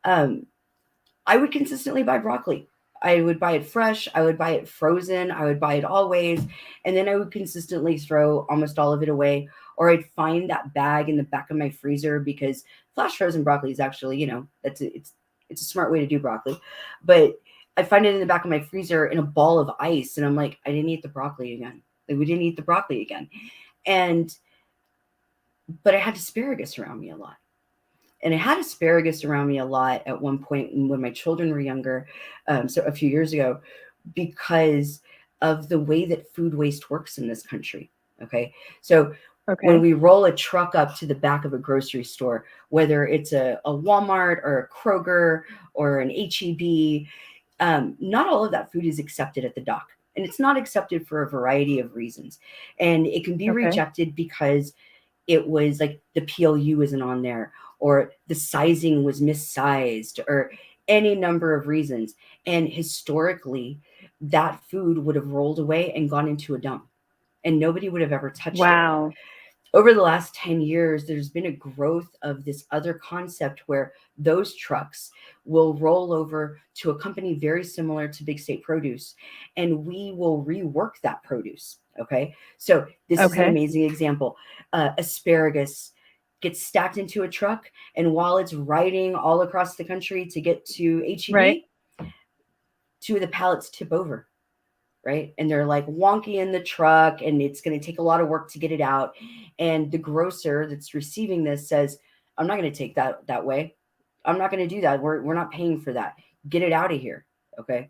I would consistently buy broccoli. I would buy it fresh. I would buy it frozen. I would buy it always. And then I would consistently throw almost all of it away. Or I'd find that bag in the back of my freezer, because flash frozen broccoli is actually, you know, it's a smart way to do broccoli. But I find it in the back of my freezer in a ball of ice. And I'm like, I didn't eat the broccoli again. Like, we didn't eat the broccoli again. But I had asparagus around me a lot. And I had asparagus around me a lot at one point when my children were younger, so a few years ago, because of the way that food waste works in this country. Okay. So when we roll a truck up to the back of a grocery store, whether it's a Walmart or a Kroger or an HEB, not all of that food is accepted at the dock. And it's not accepted for a variety of reasons. And it can be rejected because it was like the PLU isn't on there, or the sizing was missized, or any number of reasons. And historically, that food would have rolled away and gone into a dump, and nobody would have ever touched it. Wow. Over the last 10 years, there's been a growth of this other concept where those trucks will roll over to a company very similar to Big State Produce, and we will rework that produce. Okay. So this is an Okay. amazing example. Asparagus gets stacked into a truck, and while it's riding all across the country to get to HEB, Right. 2 of the pallets tip over. Right. And they're like wonky in the truck, and it's going to take a lot of work to get it out. And the grocer that's receiving this says, I'm not going to take that way. I'm not going to do that. We're not paying for that. Get it out of here. Okay.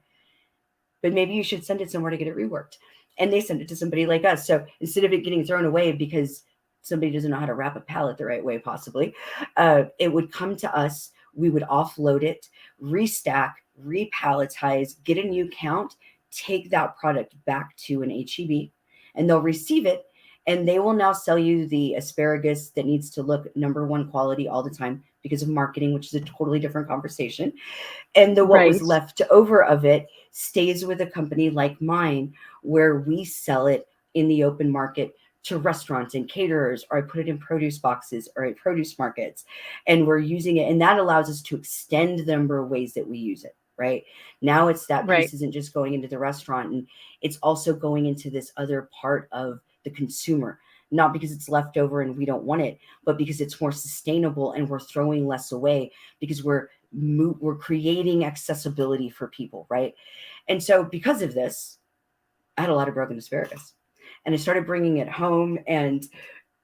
But maybe you should send it somewhere to get it reworked. And they send it to somebody like us. So instead of it getting thrown away because somebody doesn't know how to wrap a pallet the right way, possibly, it would come to us. We would offload it, restack, repalletize, get a new count, take that product back to an HEB, and they'll receive it, and they will now sell you the asparagus that needs to look #1 quality all the time because of marketing, which is a totally different conversation. And what was Right. left over of it stays with a company like mine, where we sell it in the open market to restaurants and caterers, or I put it in produce boxes or at produce markets, and we're using it. And that allows us to extend the number of ways that we use it. Right now, it's that Right. piece isn't just going into the restaurant, and it's also going into this other part of the consumer, not because it's left over and we don't want it, but because it's more sustainable and we're throwing less away because we're creating accessibility for people. Right. And so because of this, I had a lot of broken asparagus, and I started bringing it home, and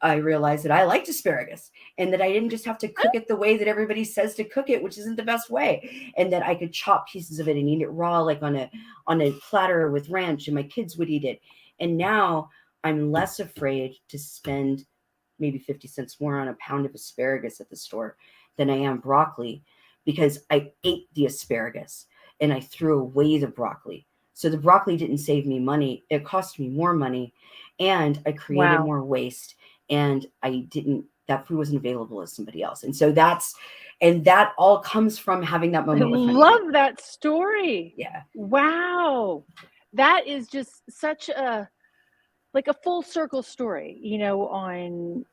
I realized that I liked asparagus, and that I didn't just have to cook it the way that everybody says to cook it, which isn't the best way, and that I could chop pieces of it and eat it raw, like on a platter with ranch, and my kids would eat it. And now I'm less afraid to spend maybe 50 cents more on a pound of asparagus at the store than I am broccoli, because I ate the asparagus and I threw away the broccoli. So the broccoli didn't save me money. It cost me more money, and I created Wow. more waste, and that food wasn't available as somebody else. And so that all comes from having that I moment with Honeydew. love that story. Yeah. Wow. That is just such a full circle story, on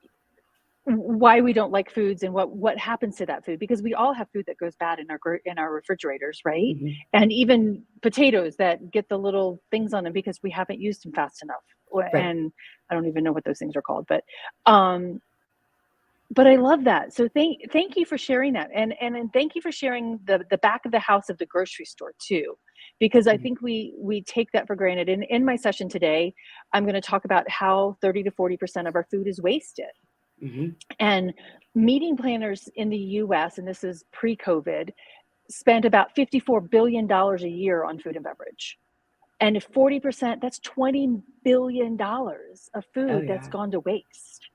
why we don't like foods and what happens to that food, because we all have food that goes bad in our refrigerators, right? Mm-hmm. And even potatoes that get the little things on them because we haven't used them fast enough. Right. And I don't even know what those things are called, but I love that. So thank you for sharing that, and thank you for sharing the back of the house of the grocery store too, because I Mm-hmm. think we take that for granted. And in my session today, I'm going to talk about how 30 to 40% of our food is wasted. Mm-hmm. And meeting planners in the U.S., and this is pre-COVID, spent about $54 billion a year on food and beverage. And if 40%, that's $20 billion of food that's yeah. gone to waste.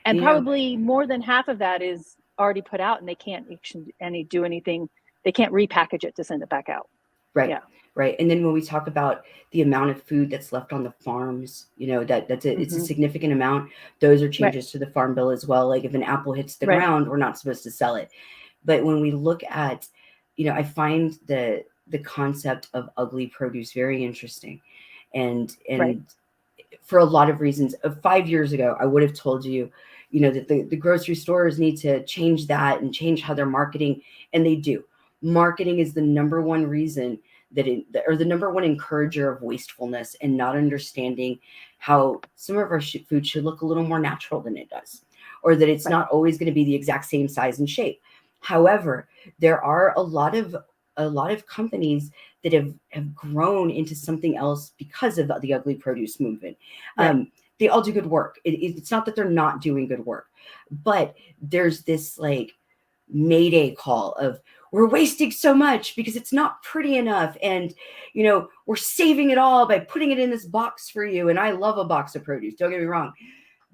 And probably more than half of that is already put out, and they can't do anything. They can't repackage it to send it back out. Right. Yeah. Right. And then when we talk about the amount of food that's left on the farms, it's a significant amount. Those are changes to the farm bill as well. Like if an apple hits the ground, we're not supposed to sell it. But when we look at, I find the concept of ugly produce very interesting. And for a lot of reasons. 5 years ago, I would have told you, that the grocery stores need to change that and change how they're marketing. And they do. Marketing is the number one reason or the number one encourager of wastefulness, and not understanding how some of our food should look a little more natural than it does, or that it's not always going to be the exact same size and shape. However, there are a lot of companies that have grown into something else because of the ugly produce movement. They all do good work. It's not that they're not doing good work, but there's this like mayday call of, we're wasting so much because it's not pretty enough, and we're saving it all by putting it in this box for you. And I love a box of produce, don't get me wrong,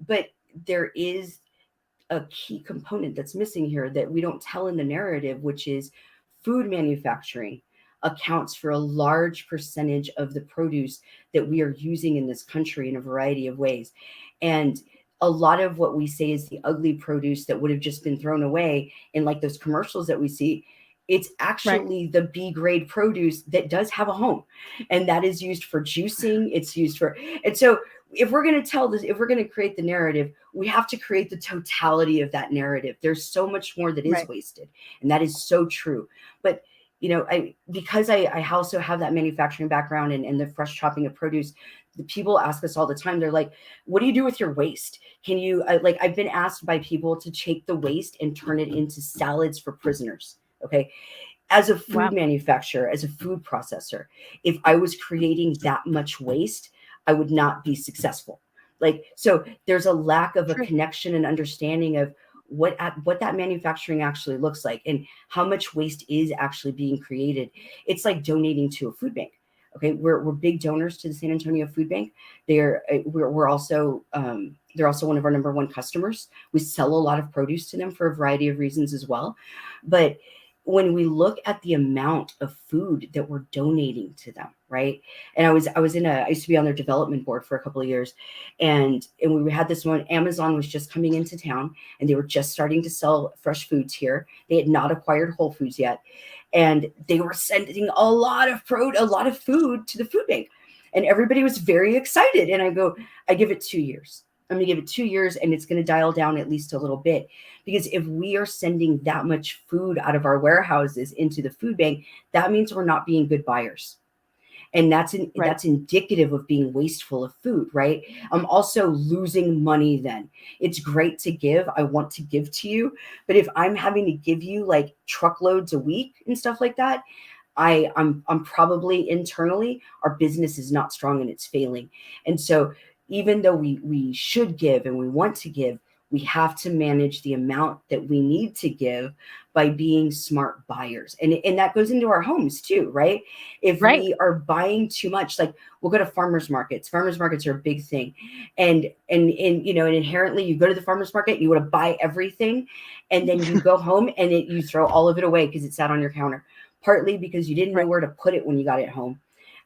but there is a key component that's missing here that we don't tell in the narrative, which is food manufacturing accounts for a large percentage of the produce that we are using in this country in a variety of ways. And a lot of what we say is the ugly produce that would have just been thrown away in like those commercials that we see It's actually the B grade produce that does have a home, and that is used for juicing. It's used for, and so if we're going to tell this, if we're going to create the narrative, we have to create the totality of that narrative. There's so much more that is wasted, and that is so true. But because I also have that manufacturing background and the fresh chopping of produce, the people ask us all the time. They're like, what do you do with your waste? Can you, I've been asked by people to take the waste and turn it into salads for prisoners. Okay. As a food manufacturer, as a food processor, if I was creating that much waste, I would not be successful. So there's a lack of a connection and understanding of what that manufacturing actually looks like and how much waste is actually being created. It's like donating to a food bank. Okay, we're big donors to the San Antonio Food Bank. We're also they're also one of our number one customers. We sell a lot of produce to them for a variety of reasons as well. But when we look at the amount of food that we're donating to them, right? And I used to be on their development board for a couple of years, and we had this one. Amazon was just coming into town, and they were just starting to sell fresh foods here. They had not acquired Whole Foods yet, and they were sending a lot of food to the food bank, and everybody was very excited. And I give it 2 years. I'm going to give it 2 years, and it's going to dial down at least a little bit. Because if we are sending that much food out of our warehouses into the food bank, that means we're not being good buyers. And that's indicative of being wasteful of food, right? I'm also losing money then. It's great to give. I want to give to you. But if I'm having to give you like truckloads a week and stuff like that, I'm probably internally, our business is not strong and it's failing. And so even though we should give and we want to give, we have to manage the amount that we need to give by being smart buyers. And that goes into our homes too, right? If we are buying too much, like we'll go to farmers markets. Farmers markets are a big thing. And inherently you go to the farmers market, you want to buy everything. And then you go home and you throw all of it away because it sat on your counter, partly because you didn't know where to put it when you got it home.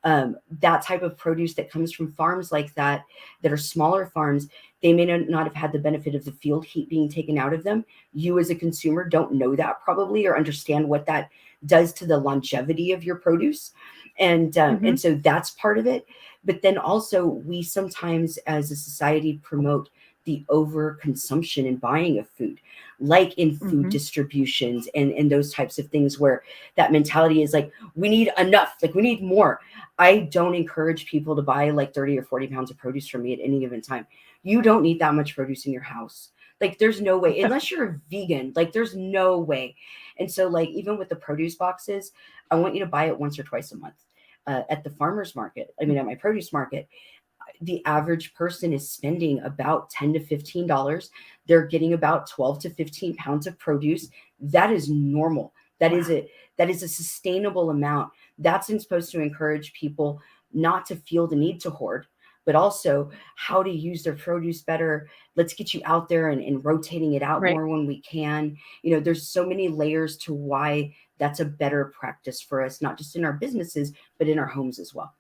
That type of produce that comes from farms like that are smaller farms, they may not have had the benefit of the field heat being taken out of them. You as a consumer don't know that probably, or understand what that does to the longevity of your produce. And so that's part of it. But then also we sometimes as a society promote the overconsumption and buying of food, like in food distributions and those types of things, where that mentality is like, we need enough, like we need more. I don't encourage people to buy like 30 or 40 pounds of produce from me at any given time. You don't need that much produce in your house. Like there's no way, unless you're a vegan, like there's no way. And so like, even with the produce boxes, I want you to buy it once or twice a month. At the farmer's market, at my produce market, the average person is spending about $10 to $15. They're getting about 12 to 15 pounds of produce. That is normal. That is a sustainable amount. That's supposed to encourage people not to feel the need to hoard, but also how to use their produce better. Let's get you out there and rotating it out more when we can. There's so many layers to why that's a better practice for us, not just in our businesses, but in our homes as well.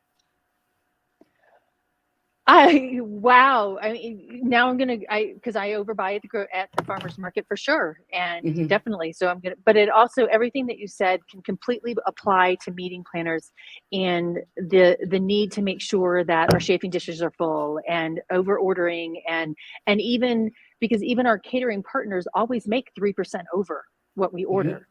Wow. I mean, now because I overbuy at the farmer's market for sure. And definitely. So but it also, everything that you said can completely apply to meeting planners and the need to make sure that our chafing dishes are full and over ordering. And even because even our catering partners always make 3% over what we order.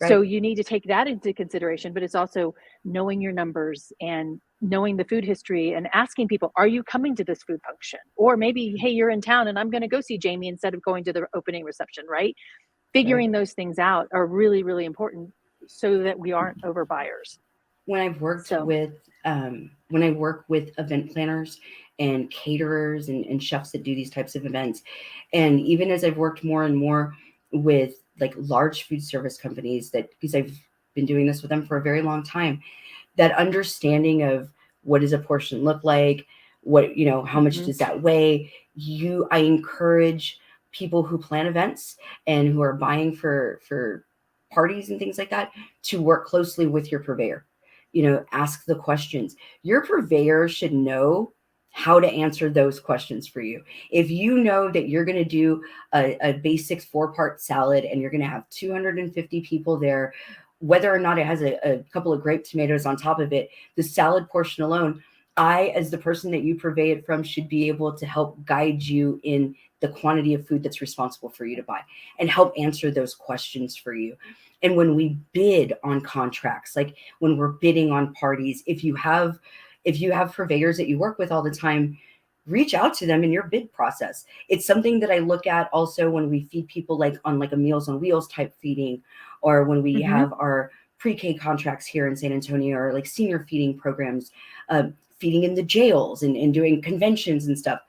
Right. So you need to take that into consideration, but it's also knowing your numbers and knowing the food history and asking people, are you coming to this food function? Or maybe, hey, you're in town and I'm going to go see Jamie instead of going to the opening reception, right? Figuring those things out are really, really important so that we aren't overbuyers. When I've worked when I work with event planners and caterers and chefs that do these types of events, and even as I've worked more and more with like large food service companies, because I've been doing this with them for a very long time, that understanding of what does a portion look like, how much does that weigh? I encourage people who plan events and who are buying for parties and things like that to work closely with your purveyor. Ask the questions. Your purveyor should know how to answer those questions for you. If you know that you're going to do a basic 4-part salad and you're going to have 250 people there, whether or not it has a couple of grape tomatoes on top of it, the salad portion alone, I, as the person that you purvey it from, should be able to help guide you in the quantity of food that's responsible for you to buy and help answer those questions for you. And when we bid on contracts, like when we're bidding on parties, if you have purveyors that you work with all the time, reach out to them in your bid process. It's something that I look at also when we feed people, like on like a Meals on Wheels type feeding, or when we have our pre-K contracts here in San Antonio, or like senior feeding programs, feeding in the jails and doing conventions and stuff.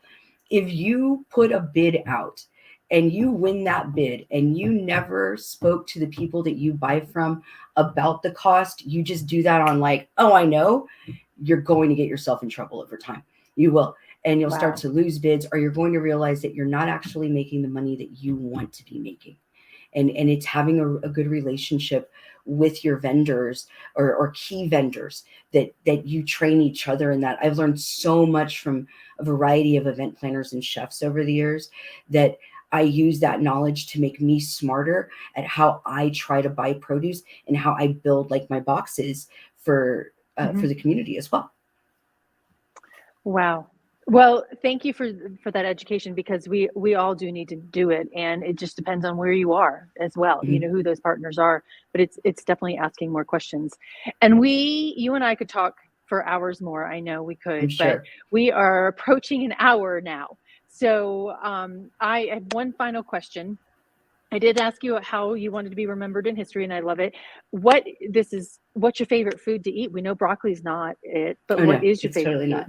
If you put a bid out and you win that bid and you never spoke to the people that you buy from about the cost, you just do that on like, oh, I know, you're going to get yourself in trouble over time. You will. And you'll start to lose bids, or you're going to realize that you're not actually making the money that you want to be making. And it's having a good relationship with your vendors or key vendors that you train each other in that. I've learned so much from a variety of event planners and chefs over the years that I use that knowledge to make me smarter at how I try to buy produce and how I build like my boxes for the community as well. Wow. Well, thank you for that education, because we all do need to do it, and it just depends on where you are as well. You know who those partners are, but it's definitely asking more questions. And you and I could talk for hours more. I know we could, but we are approaching an hour now. So I have one final question. I did ask you how you wanted to be remembered in history, and I love it. What's your favorite food to eat? We know broccoli's not it, but what is your favorite totally food? Not.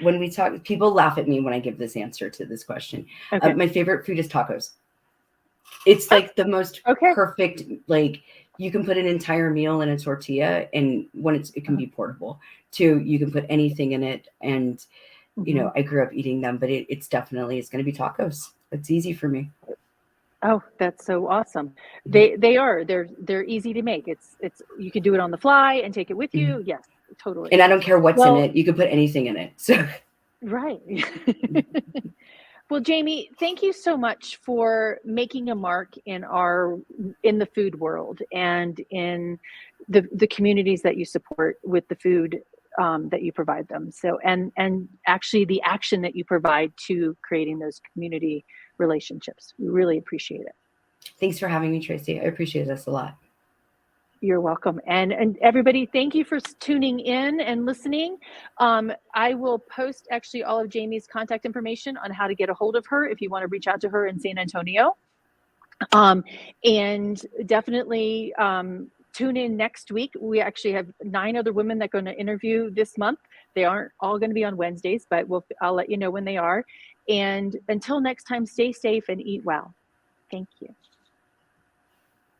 When we talk, people laugh at me when I give this answer to this question. My favorite food is tacos. It's like the most perfect, like you can put an entire meal in a tortilla, and when it can be portable too. You can put anything in it. And, you know, I grew up eating them, but it's going to be tacos. It's easy for me. Oh, that's so awesome. They're easy to make. It's you can do it on the fly and take it with you. Yes, totally. And I don't care what's in it. You can put anything in it. So right. Well, Jamie, thank you so much for making a mark in the food world and in the communities that you support with the food that you provide them. So, and actually the action that you provide to creating those community relationships. We really appreciate it. Thanks for having me, Tracy. I appreciate this a lot. You're welcome. And everybody, thank you for tuning in and listening. I will post actually all of Jamie's contact information on how to get a hold of her if you want to reach out to her in San Antonio. And definitely tune in next week. We actually have 9 other women that are going to interview this month. They aren't all going to be on Wednesdays, but I'll let you know when they are. And until next time, stay safe and eat well. Thank you.